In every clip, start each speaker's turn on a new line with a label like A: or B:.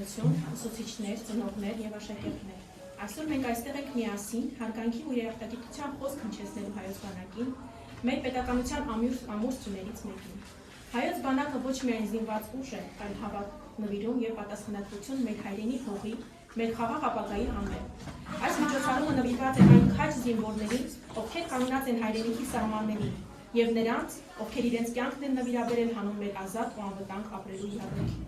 A: պետականություն, ուսուցիչներ, ծնողներ և աշակերտներ։ Այսօր մենք այստեղ ենք միասին հարգանքի ու երախտագիտության խոսք հնչեցնելու հայոց բանակին, մեր պետականության ամուր ծուներից մեկին։ Հայոց բանակը ոչ միայն զինված ուժ է, այլ հավատ նվիրում և պատասխանատվություն մեր հայրենի հողի, մեր խաղաղ ապագայի համար։ Այս միջոցառումը նվիրված է այն քաջ զինվորներին, ովքեր կանգնած են հայրենիքի սահմաններին, և նրանց, ովքեր իրենց կյանքն են նվիրաբերել հանուն մեր ազատ ու անվտանգ ապրելու իրավունքի։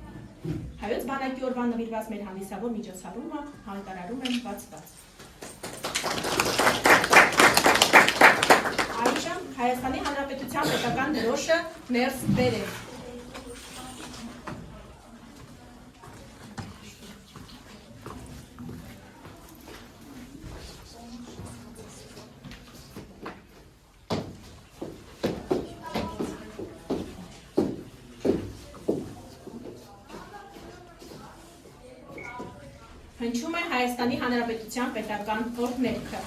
A: Հայոց բանակի օրվան նվիրված մեր հանդիսավոր միջոցառումը հայտարարում եմ բացված։ Այժմ Հայաստանի Հանրապետության պետական դրոշը ներս բերեք։ Հնչում է Հայաստանի Հանրապետության պետական օրհներգը։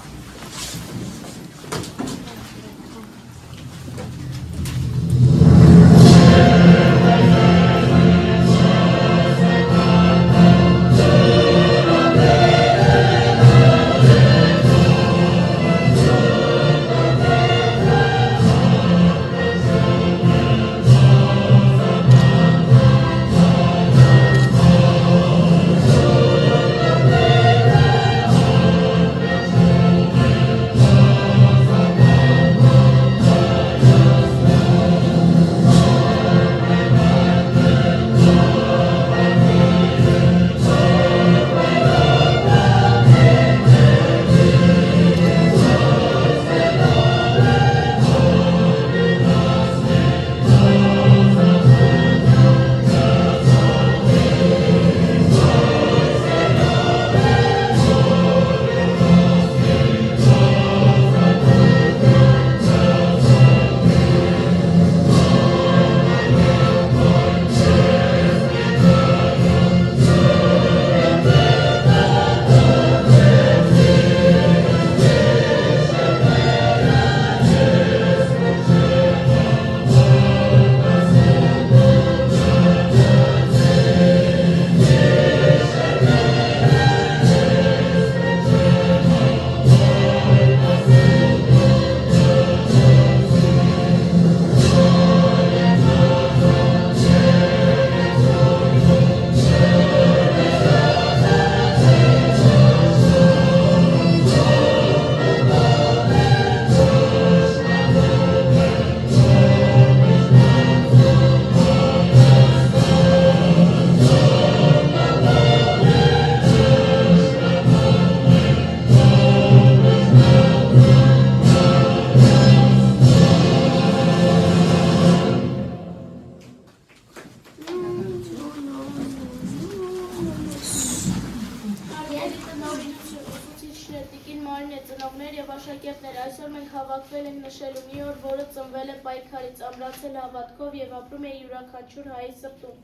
B: Այսօր մենք հավաքվել ենք նշելու մի օր, որը ծնվել է պայքարից, ամրացել հավատքով և ապրում է յուրաքանչյուր հայի սրտում։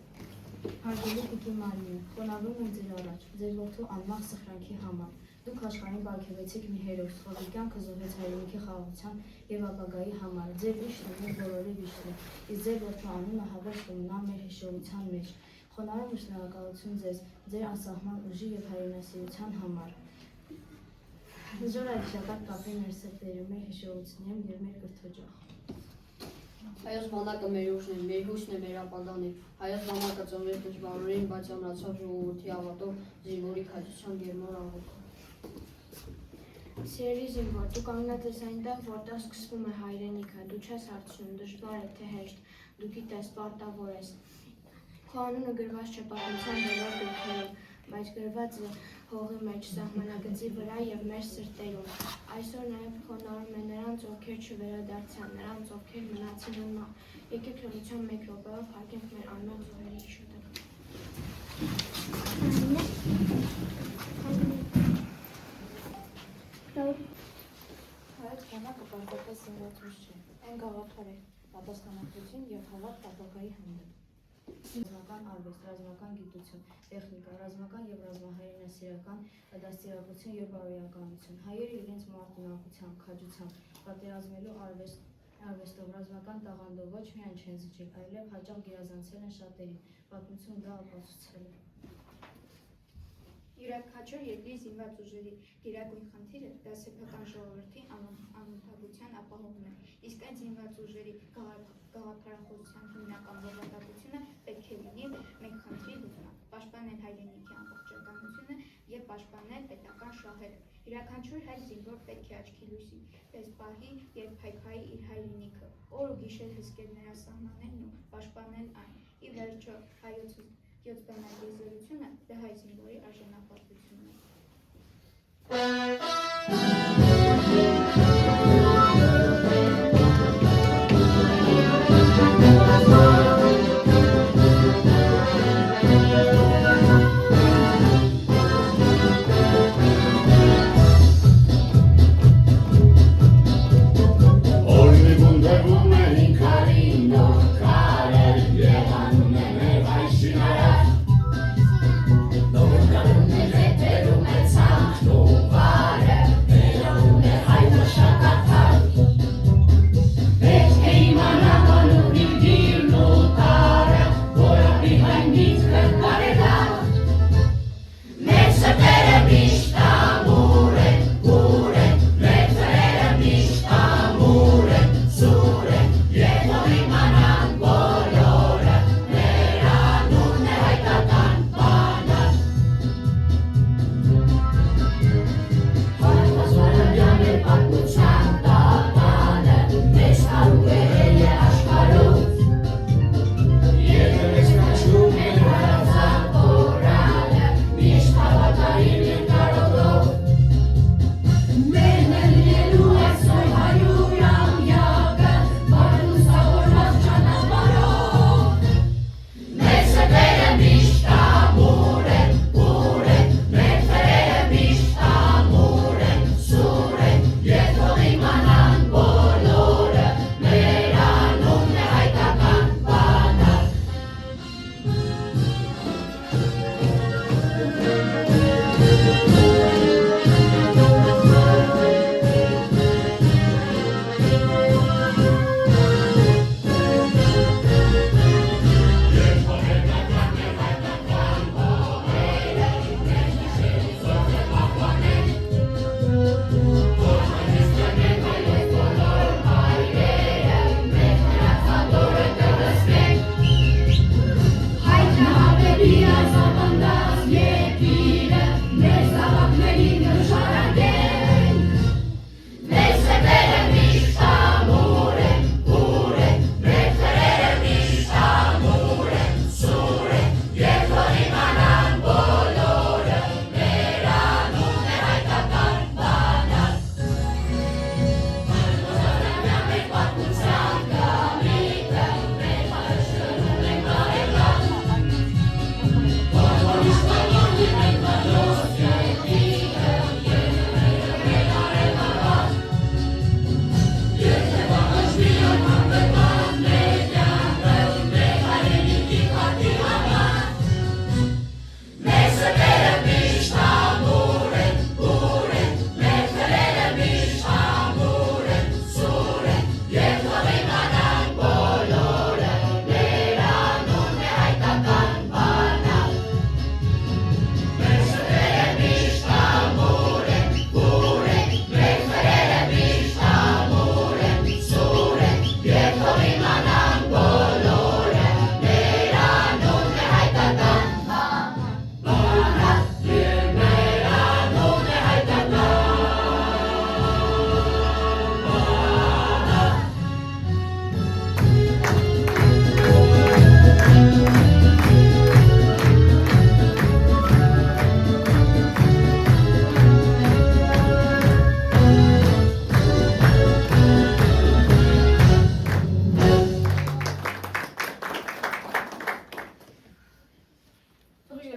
C: Հարգելի Տիկին Մարիին, խոնարհվում եմ ձեր առաջ, ձեր որդու անմահ սխրանքի համար։ Դուք աշխարհին պարգևեցիք մի հերոս, ով իր կյանքը զոհեց հայրենիքի խաղաղության և ապագայի համար։ Ձեր վիշտը մեր բոլորի վիշտն է, իսկ ձեր որդու անունը հավերժ կմնա մեր հիշողության մեջ։ Խոնարհում եմ շնորհակալություն ձեզ, ձեր անսահման ուժի և հայրենասիրության համար։ Զոր այդ շաբաթ կապի մեր սրտերը, մեր հիշողություններում և մեր կրթօջախ։
D: Հայոց բանակը մեր ուժն է, մեր հույսն է, մեր ապագան է։ Հայոց բանակը ծնվեց դժվարորեն, բայց ամրացավ ժողովրդի հավատով, զինվորի քաջությամբ և նոր աղոթքով։
B: Սիրելի զինվոր, դու կանգնած ես այնտեղ, որտեղ սկսվում է հայրենիքը, դու չես հարցնում, դժվար է թե հեշտ, դու գիտես, պարտավոր ես։ Քո անունը գրված չէ պատմության բոլոր գրքերում, բայց գրված է հողի մեջ, սահմանագծի վրա և մեր սրտերում։ Այսօր նաև խոնարհում է նրանց, ովքեր չվերադարձան, նրանց, ովքեր մնացին անմահ։ Եկեք լռության մեկ րոպեով հարգենք մեր անմեղ զոհերի հիշատակը։
C: Հայոց բանակը պարզապես զինված ուժ չէ, այն գաղափար է, պատասխանատվություն և հավատ ապագայի հանդեպ։ Ռազմական արվեստ, ռազմական գիտություն, տեխնիկա, ռազմական և ռազմահայրենասիրական դաստիարակություն և բարոյականություն։ Հայերը իրենց մարտունակությամբ, քաջությամբ, պատերազմելու արվեստով, ռազմական տաղանդով ոչ միայն չեն զիջել, այլև հաճախ գերազանցել են շատերին, պատմություն դա ապացուցել է։
E: Յուրաքանչյուր երկրի զինված ուժերի գերագույն խնդիրը դա սեփական ժողովրդի անվտանգության ապահովումն է, իսկ այդ զինված ուժերի գաղափարախոսության հիմնական բովանդակությունը պետք է լինի մեկ խնդրի լուծումը, պաշտպանել հայրենիքի ամբողջականությունը եւ պաշտպանել պետական շահերը։ Յուրաքանչյուր հայ զինվոր պետք է աչքի լույսի պես պահի եւ փայփայի իր հայրենիքը, օր ու գիշեր հսկել նրա սահմաններն ու պաշտպանել այն։ Ի վերջո հայոց 7 բանալի զորությունը դա հայ զինվորի արժանապատվությունն է։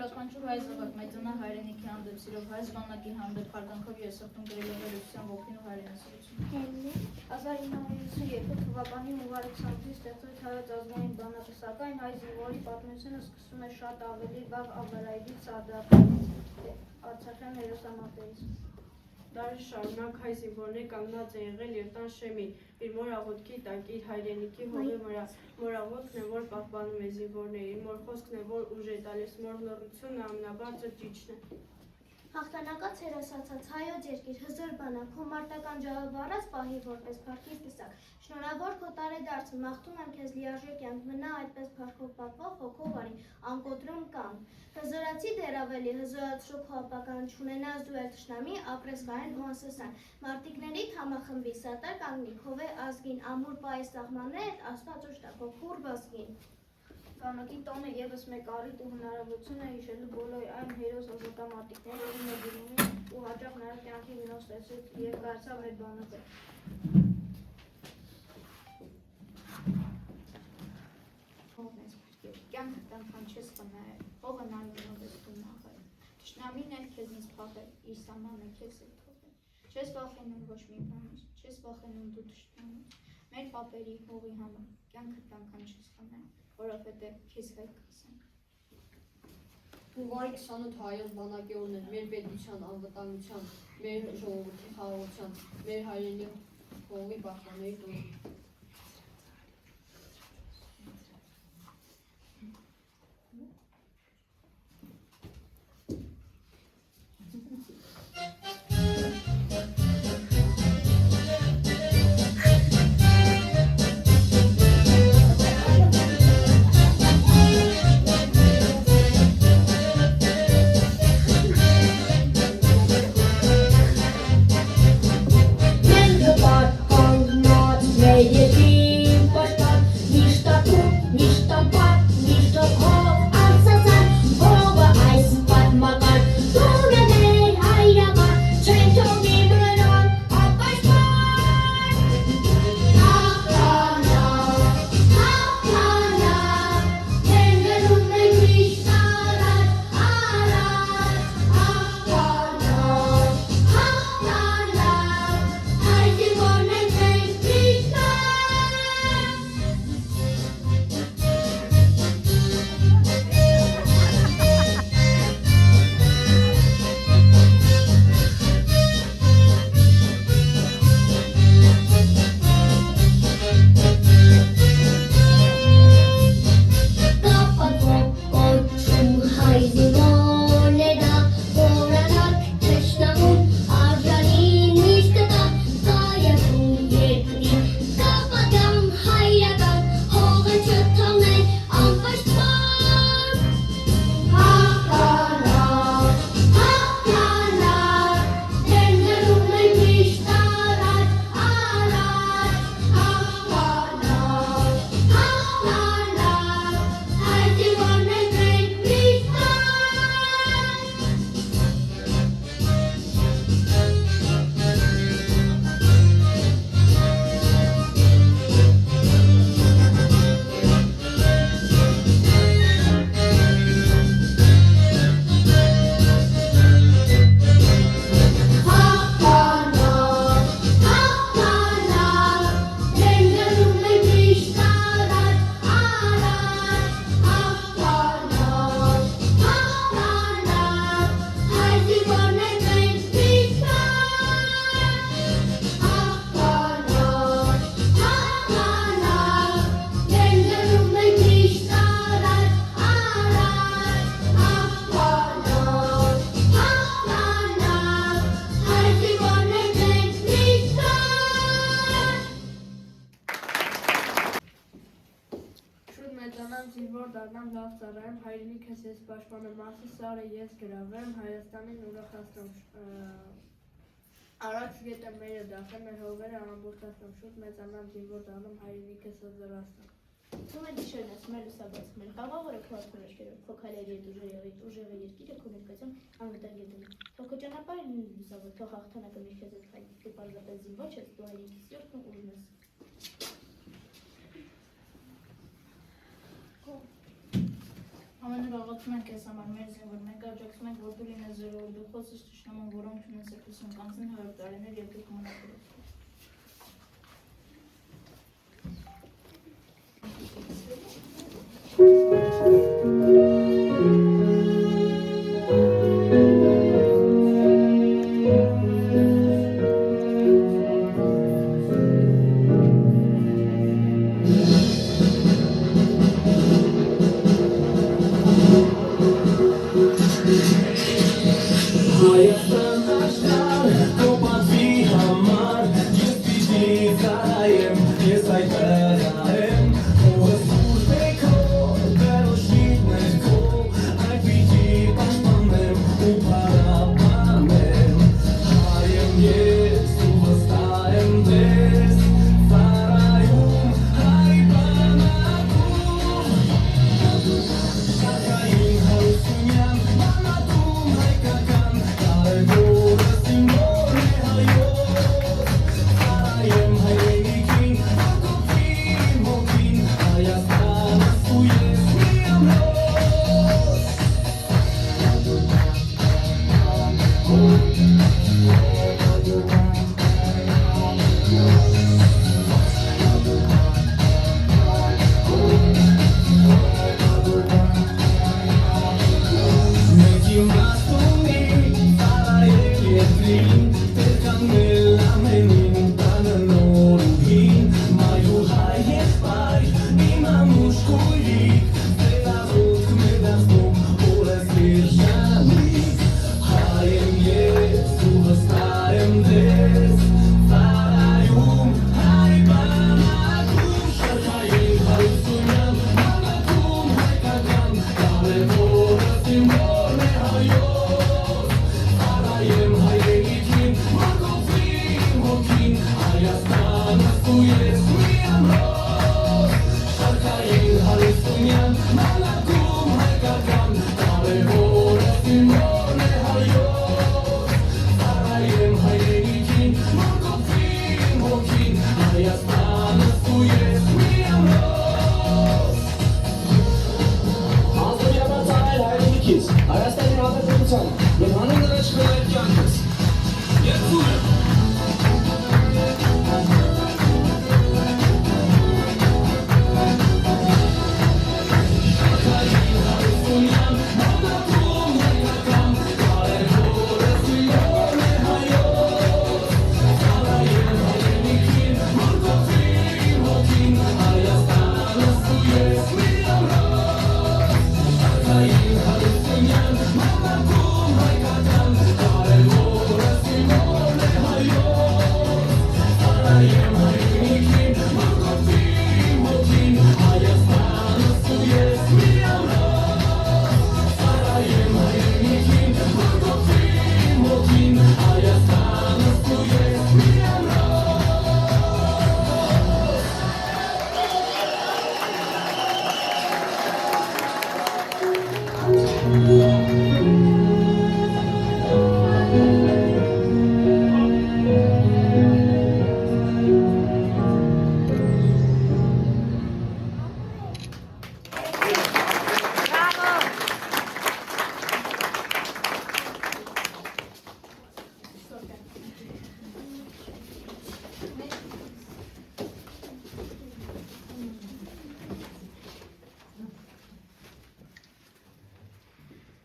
F: Յուրաքանչյուր հայ զավակ մեծանա հայրենիքի հանդեպ սիրով, հայ զբաղնակի հանդեպ հարգանքով եւ սրտում գրելով վերլուծության ողքին ու հայրենասիրություն։
B: 1952 թվականի հունվար 20-ին ստեղծվեց հայոց ազգային բանակը, սակայն հայ զինվորի պատմությունը սկսվում է շատ ավելի վաղ Աբարայից արցախյան հերոսամարտերից։
G: Դարեր շարունակ հայ զինվորներ կանգնած է եղել եւ տան շեմին իր մոր աղոթքի տակ իր հայրենիքի հողի վրա։ Մոր աղոթքն է, որ պահպանում է զինվորներին, մոր խոսքն է, որ ուժ է տալիս, մոր լռությունը ամենաբարձր ճիճն է։
H: Հաղթանակած հերոսացած հայոց երկիր հզոր բանակ, քո մարտական ջահը վառած պահի որպես փառքի տեսակ։ Շնորհավոր քո տարեդարձը, մաղթում եմ քեզ լիարժեք կյանք, մնա այդպես փառքով պատվով, հոգով արի, անկոտրում կան։ Հզորացի դեռ ավելի, հզորացրու քո ապական, չունենաս դու էլ թշնամի, ապրես կայեն ու անսասան։ Մարտիկներիդ համախմբի, սատար կանգնի, քովե ազգին, ամուր պայի սահմաններ, Աստված ուշտա, քո քուր բազգին։
B: Կանակի տոնը ևս մեկ առիթ ու հնարավորություն է հիշելու բոլոր այն հերոս ազատամարտիկները, ում ներդրումին ու հաճախ նաև կյանքի վնոս ստացեց և դարձավ մեր բանակը։ Կյանքը տանքան չես խնայել, հողը նայումով ես գունաղել, թշնամին էլ քեզնից փախել, իր սամանը քեզ է թողել, չես վախենում ոչ մի բանից, չես վախենում դու թշնամից, մեր պապերի հողի համար, կյանքը տանքան չես խնայել, որովհետև քեզ հայք կասեն։
D: Հունվարի 28 հայոց բանակի օրն է մեր պետության անվտանգության, մեր ժողովրդի խաղաղության, մեր հայրենի հողի պաշտպանների տոնը։
G: զինվոր դառնամ, լավ ծառայեմ, հայրենիքս ես պաշտպանեմ, մարդի սարը ես գրավեմ, Հայաստանին ուրախացնեմ, առաջ գետը մերը դասեմ, մեր հողերը ամբողջացնեմ, շուտ մեծանամ, զինվոր դառնամ, հայրենիքս հզորացնեմ։
A: Թվում է դիշերն ես մեր լուսաբացում են, կաղավորը քո ատմորոշկերով, քո քայլերի հետ ուժեղը երկիրը քո ներկայությամբ անվտանգ է դնում։ Թող քո ճանապարհը լինի լուսավոր, թող հաղթանակը մեր քեզ հետ հայտնի, դու պարզապես զինվոր չես, դու հայրենիքիս յուրքն ուժն ես։
F: Ամենուր աղոթում ենք քեզ համար մեր զինվոր, մենք աջակցում ենք, որ դու լինես զորավոր, դու խոսես թշնամուն, որոնք չունես եկուսին կանցին 100 տարիներ և դուք մոնակրով։
I: Հայ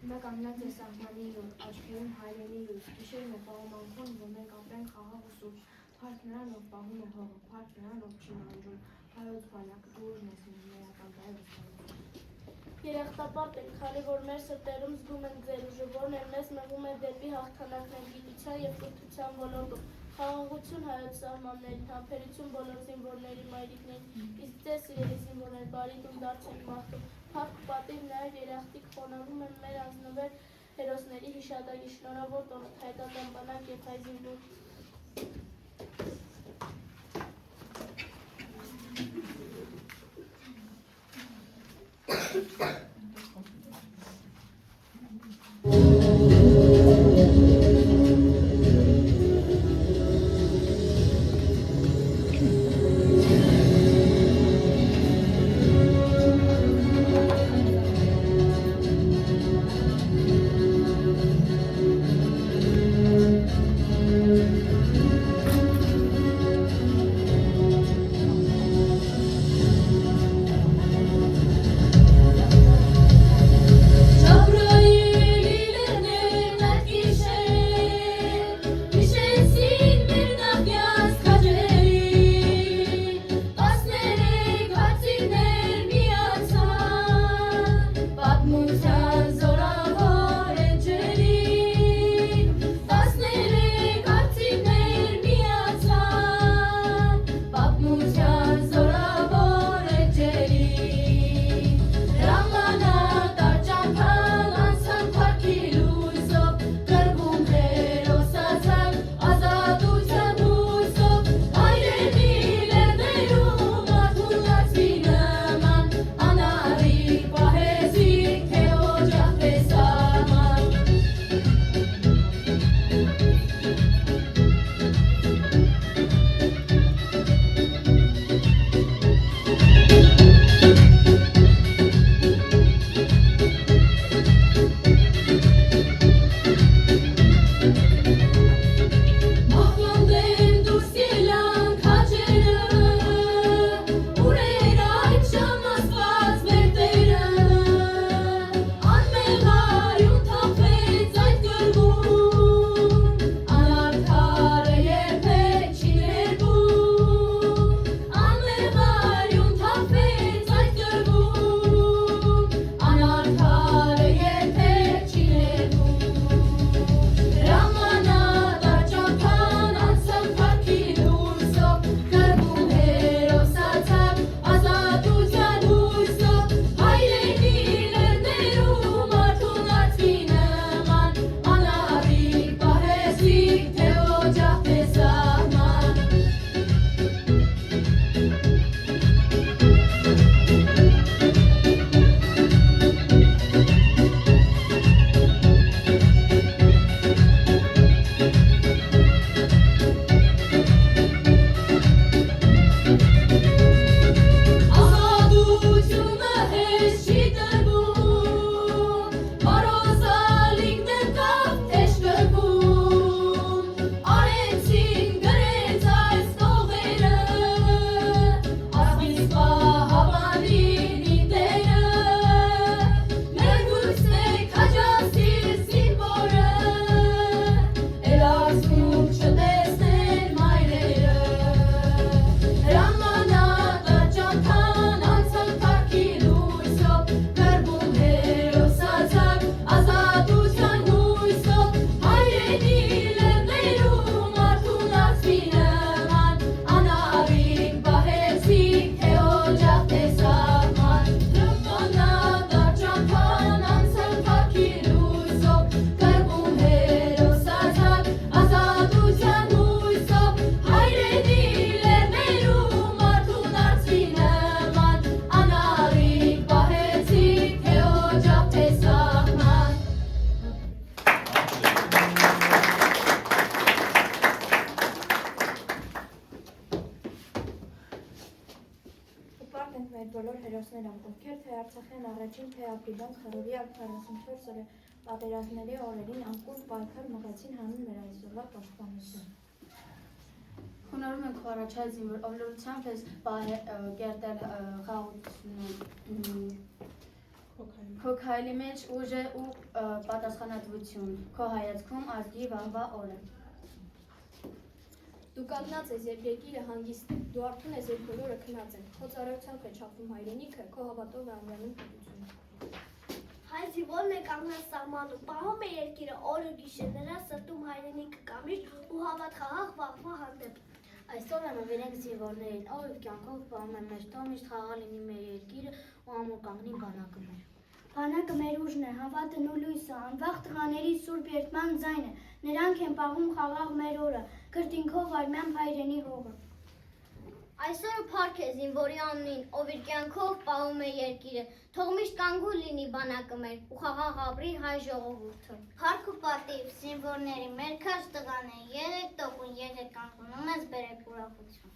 B: Նա կանգնած է սահմանի յուր, աչքերում հայրենի յուր, գիշերն է պահում անքուն, որ մենք ապրենք խաղաղ ու սուրճ, փառք նրան, ով պահում է հողը, փառք նրան, ով չի նանջում, հայոց բանակը դու ուժն ես ներական դայրս
H: Երախտապարտ ենք, քանի որ մեր սրտերում զգում ենք ձեր ուժը, որն էլ մեզ մղում է դեպի հաղթանակներ գիտության և կրթության ոլորտում, խաղաղություն հայոց սահմաններին, համբերություն բոլոր զինվորների մայրիկներին, իսկ ձեզ սիրելի զինվորներ, բարի տուն դարձեք մաղթում, փառք ու պատիվ նաև երախտիկ խոնարհում են մեր անձնվեր հերոսների հիշատակի, շնորհավոր տոնդ, հայկական բանակ և հայ զինվոր։
I: մեր բոլոր հերոսները, ովքեր թե Արցախյան առաջին, թե ապրիլյան քարորիա 44 օրը պատերազմների օրերին անկուլ պայքար մղեցին հանուն մեր այսօրվա պաշտպանություն։
C: Խոնարհում ենք քո առաջած զինվոր ավլորությամբ ես կերտել խաղաղությունը քո քայլի մեջ ուժը ու պատասխանատվություն քո հայացքում ազգի վաղվա օրը։
B: Դու կանգնած ես, երբ երկիրը հանգիստ է, դու արթուն ես, երբ բոլորը քնած են, քո ծառայությամբ է չափվում հայրենիքը, քո հավատով է ամրանում պետությունը։
H: Հայ զինվորն է կանգնած սահմանում, պահում է երկիրը օրը գիշեր, նրա սրտում հայրենիքը կամիշ ու հավատ խաղաղ վաղվա հանդեպ։
C: Այսօր անվերենք զինվորներին, ով կյանքով պահում է մեր տոն, միշտ խաղաղ լինի մեր երկիրը ու ամուր կանգնի բանակը մեր։
H: Բանակը մեր ուժն է, հավատն ու լույսը, անվախ տղաների սուրբ երդման ձայնը, նրանք են պահում խաղաղ մեր օրը, քրտինքով արմյան հայրենի հողը։
J: Այսօր փառք է զինվորի անունին, ով իր կյանքով պահում է երկիրը, թող միշտ կանգուն լինի բանակը մեր ու խաղաղ ապրի հայ ժողովուրդը։
H: Փառք ու պատիվ զինվորների, մեր քաշ տղաներ, եղեք տոկուն, եղեք կանգուն, ու մեզ բերեք ուրախություն։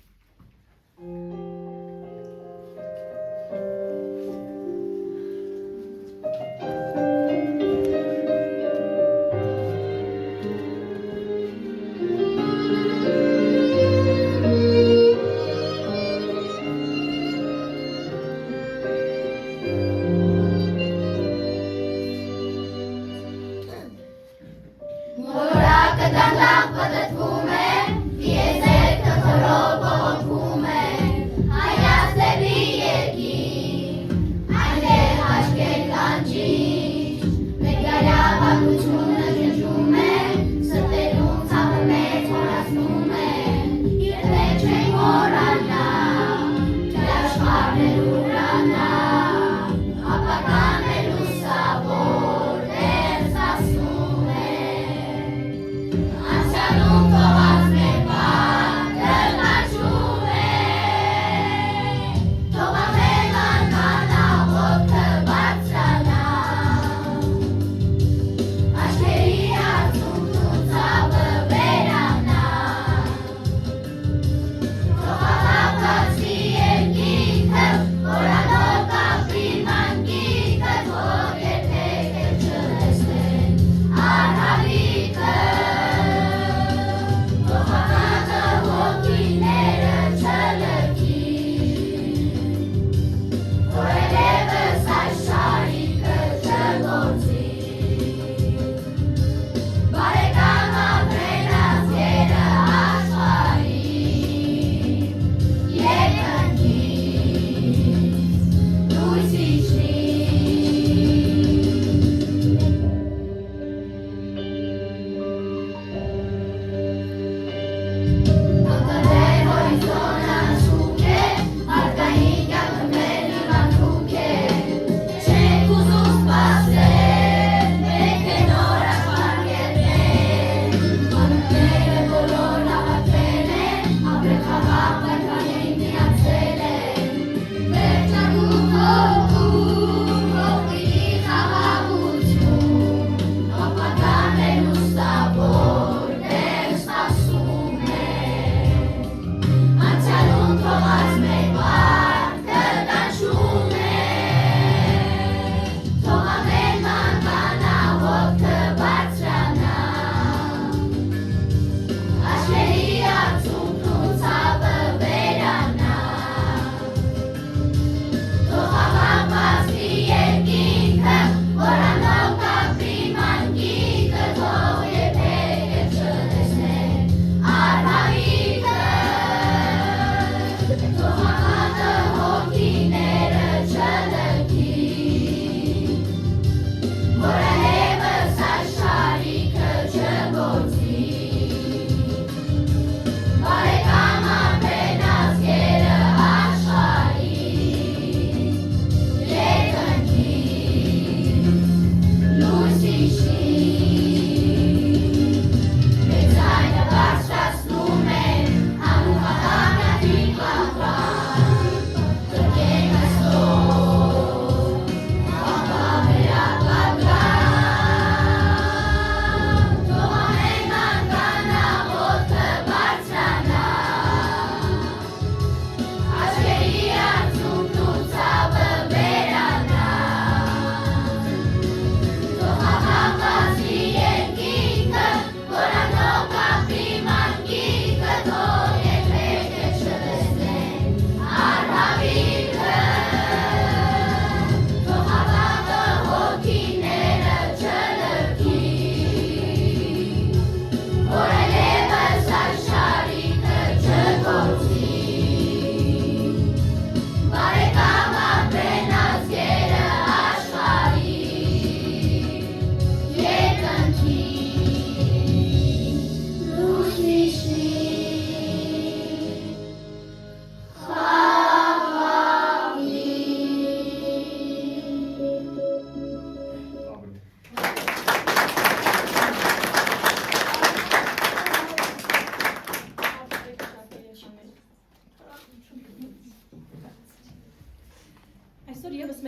J: Դանդաղ պտտվում է, եզերքը թռով ողողվում է,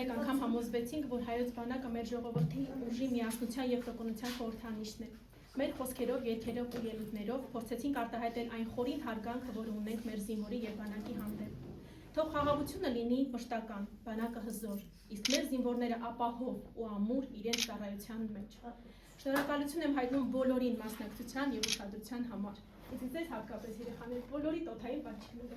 A: մեկ անգամ համոզվեցինք, որ հայոց բանակը մեր ժողովրդի ուժի միասնության եւ տոկունության խորհրդանիշն է։ Մեր խոսքերով, երգերով ու ելույթներով փորձեցինք արտահայտել այն խորին հարգանքը, որը ունենք մեր զինվորի եւ բանակի հանդեպ։ Թող խաղաղությունը լինի մշտական, բանակը հզոր, իսկ մեր զինվորները ապահով ու ամուր իրենց ծառայության մեջ։ Շնորհակալություն եմ հայտնում բոլորին մասնակցության եւ ուշադրության համար։ Իսկ ձեզ հատկապես երեխաներ բոլորի տոթային պատճառները։